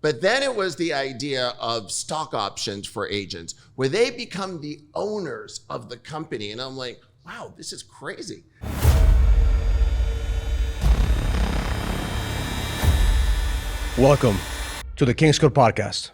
But then it was the idea of stock options for agents, where they become the owners of the company. And I'm like, wow, this is crazy. Welcome to the King's Code Podcast.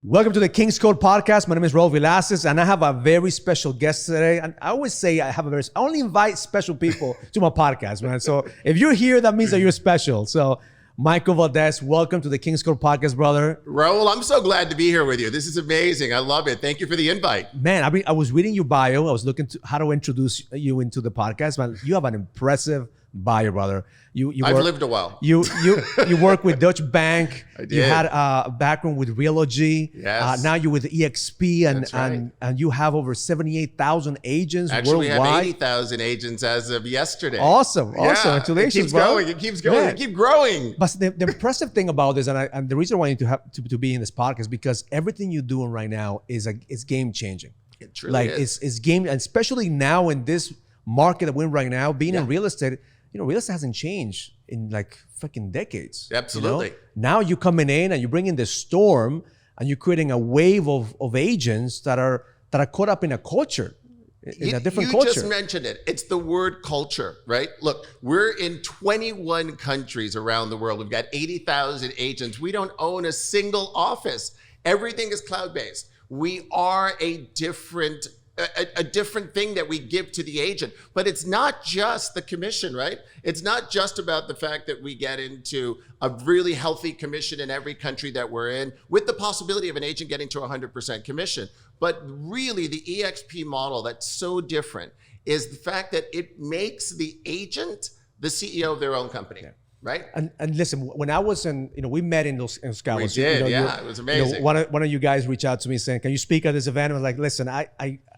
Welcome to the King's Code Podcast. My name is Raul Villacis, and I have a very special guest today. And I always say I only invite special people to my podcast, man. So if you're here, that means that you're special. So Michael Valdes, welcome to the King's Code Podcast, brother. Raul, I'm so glad to be here with you. This is amazing. I love it. Thank you for the invite. Man, I was reading your bio. I was looking to how to introduce you into the podcast. Man, you have an impressive bio, brother. I've lived a while. You work with Deutsche Bank. I did. You had a background with Realogy. Yes. Now you're with EXP, That's right. and you have over 78,000 agents Actually, worldwide. we have 80,000 agents as of yesterday. Awesome. Yeah, Congratulations, it keeps bro. going. It keeps going. Yeah. It keeps growing. But the impressive thing about this, and the reason I want you to be in this podcast, is because everything you're doing right now is game changing. It truly is. It's game, and especially now in this market that we're in right now, being in real estate. Real estate hasn't changed in like freaking decades. Absolutely. Now you're coming in and you're bringing the storm and you're creating a wave of agents that are caught up in a culture, in a different culture. You just mentioned it. It's the word culture, right? Look, we're in 21 countries around the world. We've got 80,000 agents. We don't own a single office. Everything is cloud-based. We are a different thing that we give to the agent. But it's not just the commission, right? It's not just about the fact that we get into a really healthy commission in every country that we're in, with the possibility of an agent getting to 100% commission. But really, the EXP model that's so different is the fact that it makes the agent the CEO of their own company. Yeah. Right. And listen, when I was we met in Scotland. We did, it was amazing. One of you guys reached out to me saying, "Can you speak at this event?" I was like, "Listen, my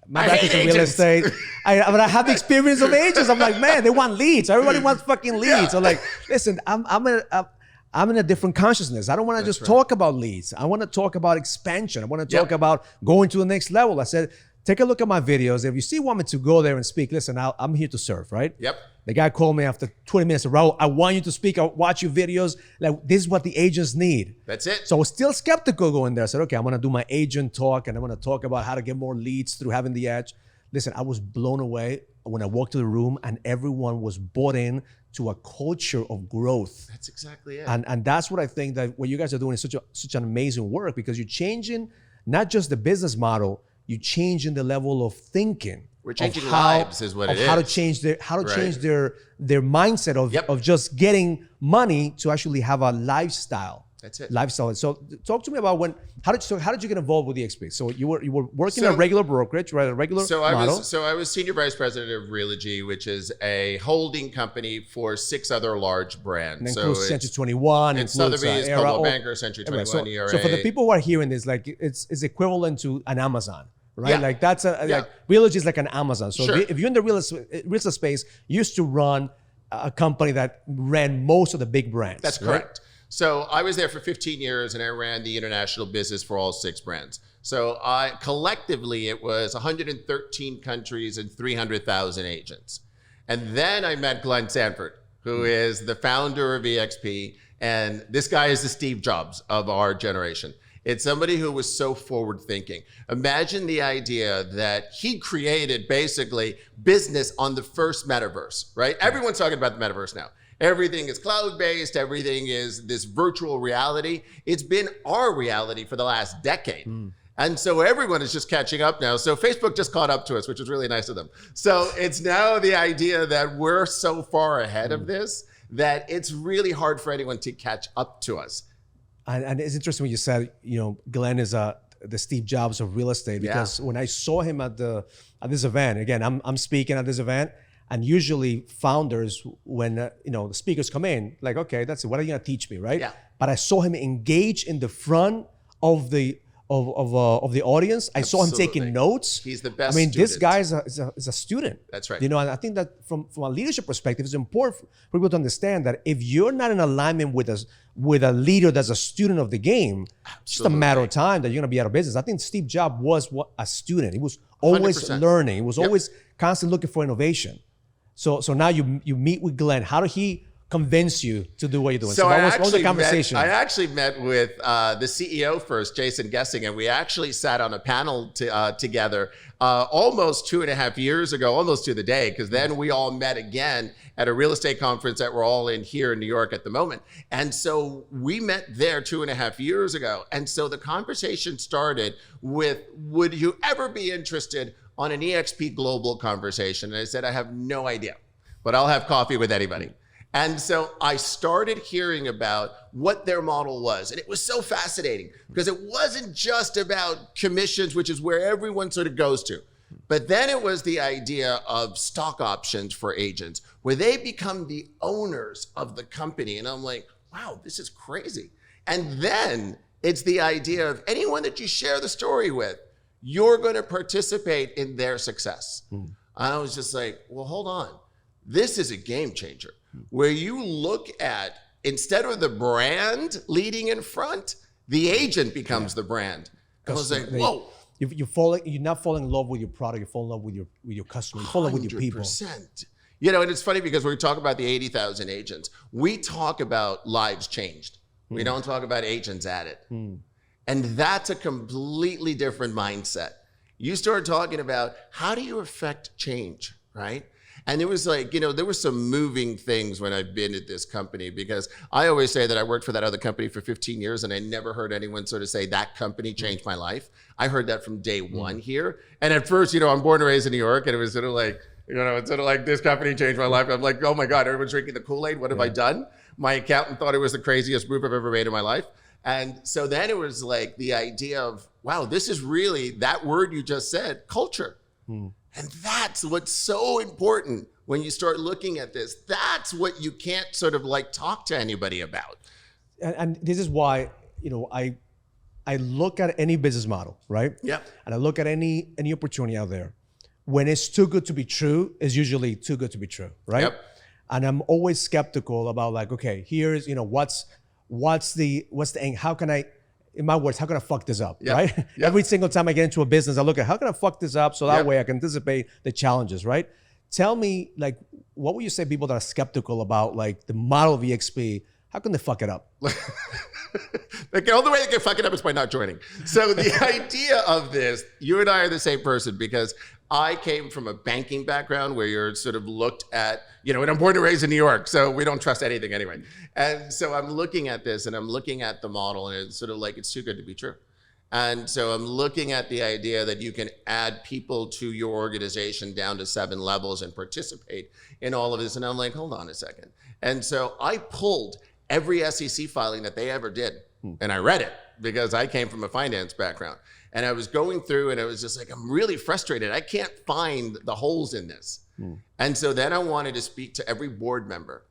background is in real estate. But I have the experience of agents." I'm like, "Man, they want leads. Everybody wants fucking leads." Yeah. I'm like, "Listen, I'm in a different consciousness. I don't want to just talk about leads. I want to talk about expansion. I want to talk about going to the next level." I said, "Take a look at my videos. If you still want me to go there and speak, listen, I'm here to serve." Right? Yep. The guy called me after 20 minutes. Raul, I want you to speak. I watch your videos. Like, this is what the agents need. That's it. So I was still skeptical going there. I said, okay, I'm going to do my agent talk, and I'm going to talk about how to get more leads through having the edge. Listen, I was blown away when I walked to the room, and everyone was bought in to a culture of growth. That's exactly it. And that's what I think that what you guys are doing is such an amazing work, because you're changing not just the business model, you're changing the level of thinking. We're changing lives is what it is. How to change their mindset of just getting money to actually have a lifestyle. That's it. Lifestyle. So talk to me about how did you get involved with EXP? So you were working at a regular brokerage, right? A regular model. I was senior vice president of Realogy, which is a holding company for 6 other large brands. And includes Century 21, and Sotheby's, Coldwell Banker, Century 21, ERA. So for the people who are hearing this, like it's equivalent to an Amazon. Right, yeah. like that's like Realogy is like an Amazon. So if you're in the real estate space, you used to run a company that ran most of the big brands. That's correct. So I was there for 15 years, and I ran the international business for all 6 brands. So collectively, it was 113 countries and 300,000 agents. And then I met Glenn Sanford, who is the founder of EXP, and this guy is the Steve Jobs of our generation. It's somebody who was so forward thinking. Imagine the idea that he created basically business on the first metaverse, right? Everyone's talking about the metaverse now. Everything is cloud-based. Everything is this virtual reality. It's been our reality for the last decade. And so everyone is just catching up now. So Facebook just caught up to us, which was really nice of them. So it's now the idea that we're so far ahead of this that it's really hard for anyone to catch up to us. And it's interesting when you said, Glenn is the Steve Jobs of real estate, because when I saw him at this event, again, I'm speaking at this event, and usually founders, when the speakers come in, like, okay, that's it. What are you gonna teach me, right? Yeah. But I saw him engage in the front of the audience. I saw him taking notes. He's the best. This guy is a student. That's right. And I think that from a leadership perspective, it's important for people to understand that if you're not in alignment with a leader that's a student of the game, it's just a matter of time that you're going to be out of business. I think Steve Jobs was a student. He was always 100%. learning. It was always constantly looking for innovation. So now you meet with Glenn. How did he convince you to do what you're doing? So what was the conversation? I actually met with the CEO first, Jason Gessing, and we actually sat on a panel together almost 2.5 years ago, almost to the day, because then we all met again at a real estate conference that we're all in here in New York at the moment. And so we met there 2.5 years ago. And so the conversation started with, would you ever be interested on an EXP Global conversation? And I said, I have no idea, but I'll have coffee with anybody. And so I started hearing about what their model was. And it was so fascinating because it wasn't just about commissions, which is where everyone sort of goes to. But then it was the idea of stock options for agents, where they become the owners of the company. And I'm like, wow, this is crazy. And then it's the idea of anyone that you share the story with, you're going to participate in their success. I was just like, well, hold on. This is a game changer. Where you look at, instead of the brand leading in front, the agent becomes the brand. I was like, whoa. You're not falling in love with your product, you fall in love with your customer, you fall in love with your people. 100%. You know, and it's funny because when we talk about the 80,000 agents, we talk about lives changed. We don't talk about agents added. And that's a completely different mindset. You start talking about how do you affect change, right? And it was like, you know, there were some moving things when I've been at this company, because I always say that I worked for that other company for 15 years and I never heard anyone sort of say that company changed my life. I heard that from day one here. And at first, you know, I'm born and raised in New York, and it was sort of like, you know, it's sort of like this company changed my life. I'm like, oh my God, everyone's drinking the Kool-Aid. What have I done? My accountant thought it was the craziest move I've ever made in my life. And so then it was like the idea of, wow, this is really that word you just said, culture. And that's what's so important when you start looking at this. That's what you can't sort of like talk to anybody about. And this is why, you know, I look at any business model, right? Yeah. And I look at any opportunity out there. When it's too good to be true, it's usually too good to be true, right? Yep. And I'm always skeptical about like, okay, here's, you know, what's the end? How can I, in my words, how can I fuck this up, right? Yep. Every single time I get into a business, I look at how can I fuck this up so that way I can anticipate the challenges, right? Tell me, like, what would you say people that are skeptical about like the model of EXP, how can they fuck it up? The only way they can fuck it up is by not joining. So the idea of this, you and I are the same person, because I came from a banking background where you're sort of looked at, you know, and I'm born and raised in New York, so we don't trust anything anyway. And so I'm looking at this and I'm looking at the model, and it's sort of like, it's too good to be true. And so I'm looking at the idea that you can add people to your organization down to 7 levels and participate in all of this. And I'm like, hold on a second. And so I pulled every SEC filing that they ever did. And I read it because I came from a finance background. And I was going through and I was just like, I'm really frustrated. I can't find the holes in this. And so then I wanted to speak to every board member.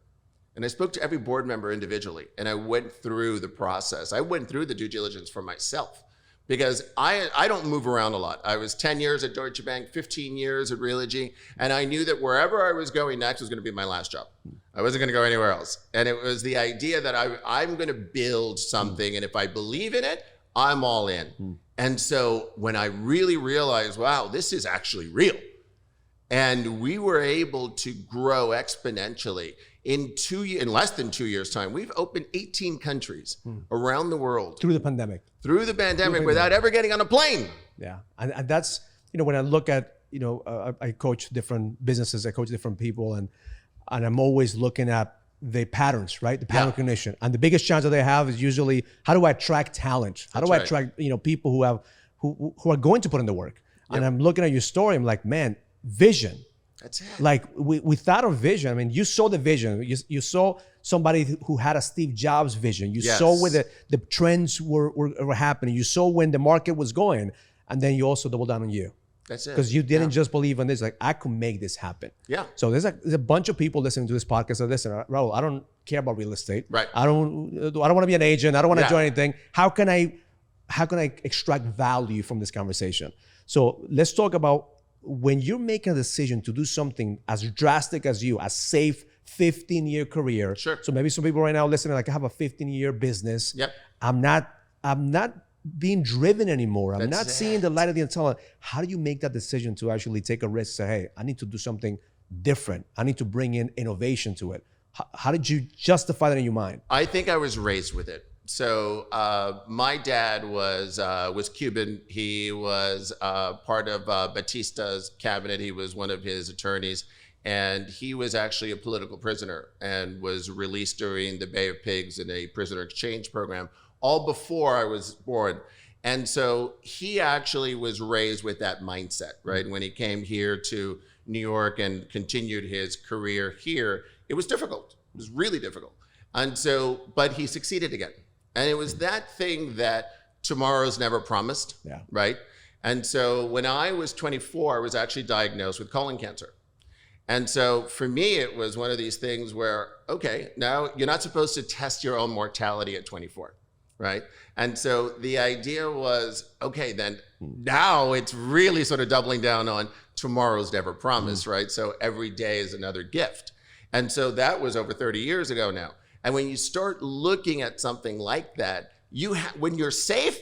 And I spoke to every board member individually. And I went through the process. I went through the due diligence for myself, because I don't move around a lot. I was 10 years at Deutsche Bank, 15 years at Realogy, and I knew that wherever I was going next was going to be my last job. I wasn't going to go anywhere else. And it was the idea that I'm going to build something, and if I believe in it, I'm all in. And so when I really realized, wow, this is actually real, and we were able to grow exponentially. In less than 2 years' time, we've opened 18 countries around the world. Through the pandemic. Without ever getting on a plane. Yeah. And that's, you know, when I look at, you know, I coach different businesses, I coach different people, and I'm always looking at the patterns, right? The pattern recognition. And the biggest challenge that they have is usually, how do I attract talent? How do I attract, you know, people who are going to put in the work? And I'm looking at your story, I'm like, man, vision. That's it. Like we thought of vision. I mean, you saw the vision. You saw somebody who had a Steve Jobs vision. You saw where the trends were happening. You saw when the market was going, and then you also doubled down on you. That's it. Because you didn't just believe in this. Like, I could make this happen. Yeah. So there's a bunch of people listening to this podcast that listen, Raul, I don't care about real estate. Right. I don't want to be an agent. I don't want to join anything. How can I extract value from this conversation? So let's talk about when you're making a decision to do something as drastic as you, a safe 15-year career. Sure. So maybe some people right now listening, like, I have a 15-year business. Yep. I'm not being driven anymore. I'm not That's seeing the light at the end of the tunnel. How do you make that decision to actually take a risk? Say, hey, I need to do something different. I need to bring in innovation to it. How did you justify that in your mind? I think I was raised with it. So my dad was Cuban. He was part of Batista's cabinet. He was one of his attorneys. And he was actually a political prisoner and was released during the Bay of Pigs in a prisoner exchange program, all before I was born. And so he actually was raised with that mindset, right? When he came here to New York and continued his career here, it was difficult. It was really difficult. And so, but he succeeded again. And it was that thing that tomorrow's never promised, right? And so when I was 24, I was actually diagnosed with colon cancer. And so for me, it was one of these things where, okay, now you're not supposed to test your own mortality at 24, right? And so the idea was, okay, then now it's really sort of doubling down on tomorrow's never promised, right? So every day is another gift. And so that was over 30 years ago now. And when you start looking at something like that, when you're safe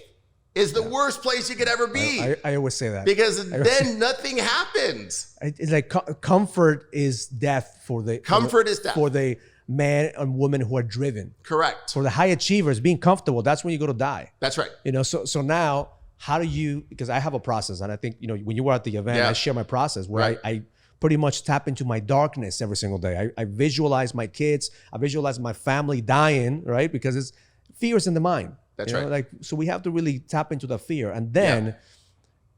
is the worst place you could ever be. I always say that. Because then nothing happens. It's like comfort is death for the man and woman who are driven. Correct. For the high achievers, being comfortable, that's when you go to die. That's right. You know, so now how do you, because I have a process, and I think, you know, when you were at the event, I share my process where I pretty much tap into my darkness every single day. I visualize my kids, I visualize my family dying, right? Because fear is in the mind. That's right. right. So we have to really tap into the fear. And then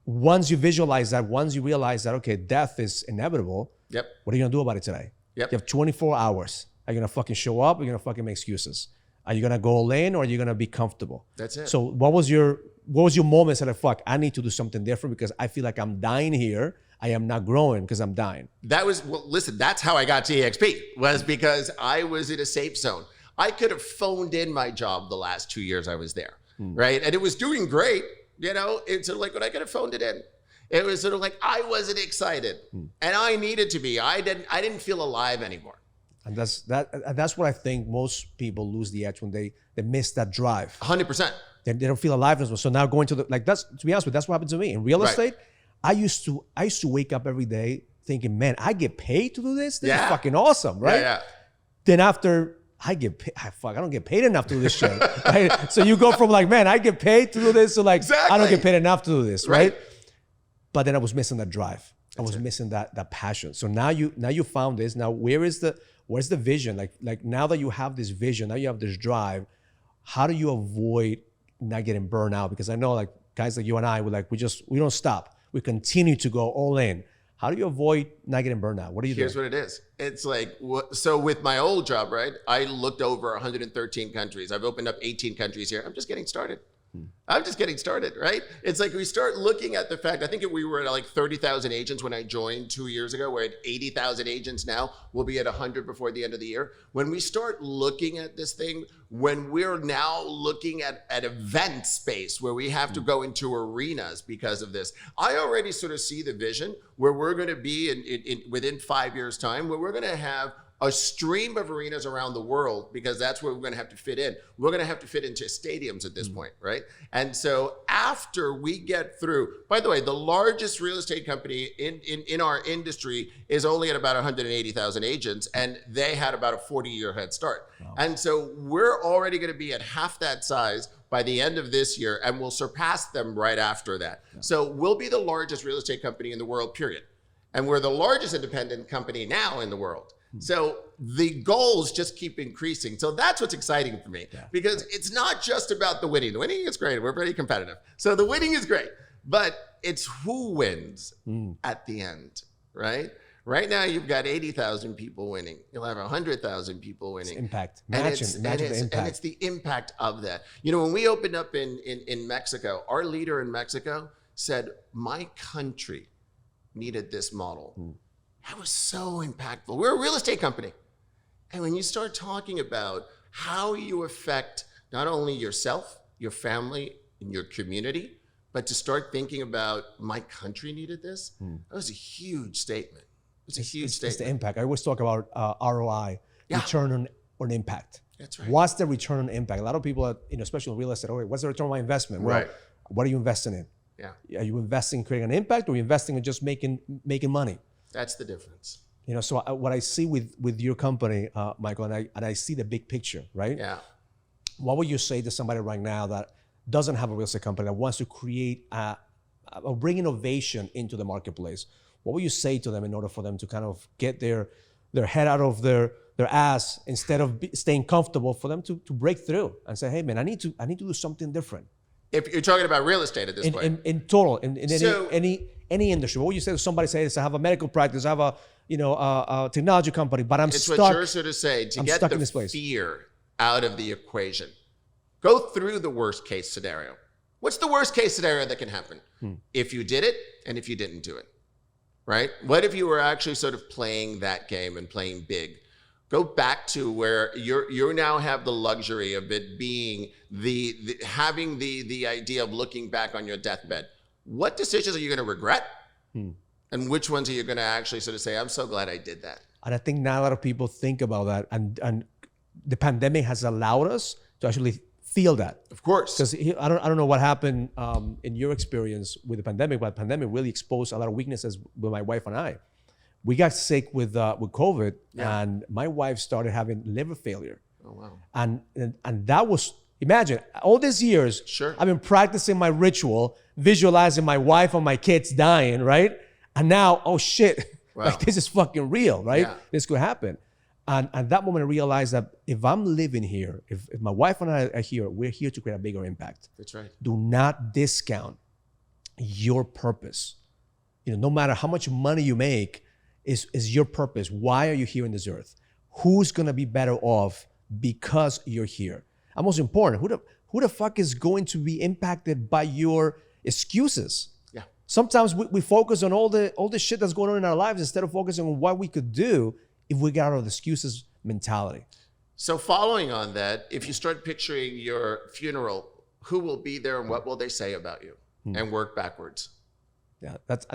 once you visualize that, once you realize that, okay, death is inevitable, what are you gonna do about it today? You have 24 hours. Are you gonna fucking show up? Or are you gonna fucking make excuses? Are you gonna go all in, or are you gonna be comfortable? That's it. So what was your moment that, like, fuck, I need to do something different because I feel like I'm dying here. I am not growing because I'm dying. Listen, that's how I got to EXP, was because I was in a safe zone. I could have phoned in my job the last 2 years I was there, right? And it was doing great, you know? It's sort of like, but I could have phoned it in. It was sort of like, I wasn't excited and I needed to be. I didn't feel alive anymore. And that's what I think most people lose the edge when they miss that drive. 100%. They don't feel alive as well. So now going to to be honest with you, that's what happened to me. In real estate, I used to wake up every day thinking, man, I get paid to do this? This is fucking awesome, right? Yeah. Then after I get paid, I don't get paid enough to do this shit. Right? So you go from like, man, I get paid to do this to like, I don't get paid enough to do this, right? But then I was missing that drive. I was missing that passion. So now you found this. Now where's the vision? Like now that you have this vision, now you have this drive, how do you avoid not getting burned out? Because I know like guys like you and I, we don't stop. We continue to go all in. How do you avoid not getting burned out? What do you do? Here's what it is. It's like, so with my old job, right? I looked over 113 countries. I've opened up 18 countries here. I'm just getting started. I'm just getting started, right? It's like we start looking at the fact, I think we were at like 30,000 agents when I joined 2 years ago. We're at 80,000 agents now. We'll be at 100 before the end of the year. When we start looking at this thing, when we're now looking at event space where we have to go into arenas because of this, I already sort of see the vision where we're going to be within 5 years' time, where we're going to have a stream of arenas around the world, because that's where we're going to have to fit in. We're going to have to fit into stadiums at this point, right? And so after we get through, by the way, the largest real estate company in our industry is only at about 180,000 agents, and they had about a 40-year head start. Wow. And so we're already going to be at half that size by the end of this year, and we'll surpass them right after that. Yeah. So we'll be the largest real estate company in the world, period. And we're the largest independent company now in the world. So the goals just keep increasing. So that's what's exciting for me, because it's not just about the winning. The winning is great. We're very competitive. So the winning is great, but it's who wins at the end, right? Right now, you've got 80,000 people winning. You'll have 100,000 people winning. It's impact. And it's the impact of that. You know, when we opened up in Mexico, our leader in Mexico said, my country needed this model. That was so impactful. We're a real estate company. And when you start talking about how you affect not only yourself, your family, and your community, but to start thinking about my country needed this, that was a huge statement. It's a huge statement. It's the impact. I always talk about ROI, return on impact. That's right. What's the return on impact? A lot of people, are, especially in real estate, what's the return on my investment? Well, Right. what are you investing in? Yeah. Are you investing in creating an impact, or are you investing in just making money? That's the difference. So what I see with your company, Michael, and I see the big picture, right? Yeah. What would you say to somebody right now that doesn't have a real estate company, that wants to create or bring innovation into the marketplace? What would you say to them in order for them to kind of get their head out of their ass, instead of staying comfortable, for them to break through and say, hey man, I need to do something different? If you're talking about real estate at this point. In total, in any industry, what would you say to somebody says, I have a medical practice, I have a technology company, but I'm stuck. It's what you're sort of saying, to get the fear out of the equation. Go through the worst case scenario. What's the worst case scenario that can happen? If you did it and if you didn't do it, right? What if you were actually sort of playing that game and playing big? Go back to where you now have the luxury of it being having the idea of looking back on your deathbed. What decisions are you going to regret? And which ones are you going to actually sort of say, I'm so glad I did that? And I think not a lot of people think about that. And the pandemic has allowed us to actually feel that. Of course. Because I don't know what happened in your experience with the pandemic, but the pandemic really exposed a lot of weaknesses with my wife and I. We got sick with COVID, and my wife started having liver failure. Oh, wow. And that was, imagine, all these years, Sure. I've been practicing my ritual, visualizing my wife and my kids dying, right? And now, oh shit, Wow. like this is fucking real, right? Yeah. This could happen. And at that moment, I realized that if I'm living here, if my wife and I are here, we're here to create a bigger impact. That's right. Do not discount your purpose. No matter how much money you make, is your purpose. Why are you here on this earth? Who's gonna be better off because you're here? And most important, who the fuck is going to be impacted by your excuses? Yeah. Sometimes we focus on all the shit that's going on in our lives instead of focusing on what we could do if we got out of the excuses mentality. So following on that, if you start picturing your funeral, who will be there and what will they say about you? And work backwards. Yeah, that's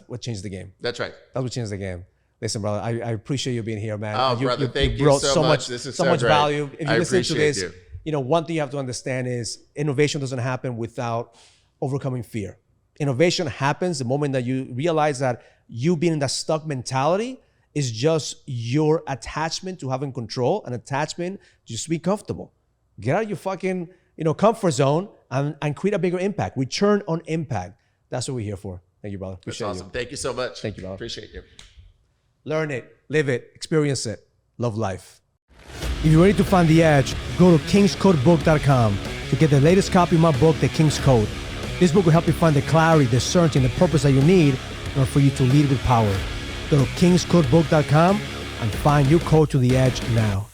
what changed the game. That's right. That's what changed the game. Listen, brother, I appreciate you being here, man. Oh, brother, thank you so much. This is so much great. value. If you listen to this, you. One thing you have to understand is innovation doesn't happen without overcoming fear. Innovation happens the moment that you realize that you being in that stuck mentality is just your attachment to having control, an attachment to just be comfortable. Get out of your fucking comfort zone and create a bigger impact. Return on impact. That's what we're here for. Thank you, brother. Appreciate That's awesome. Thank you so much. Thank you, brother. Appreciate you. Learn it, live it, experience it. Love life. If you're ready to find the edge, go to kingscodebook.com to get the latest copy of my book, The King's Code. This book will help you find the clarity, the certainty, and the purpose that you need in order for you to lead with power. Go to kingscodebook.com and find your code to the edge now.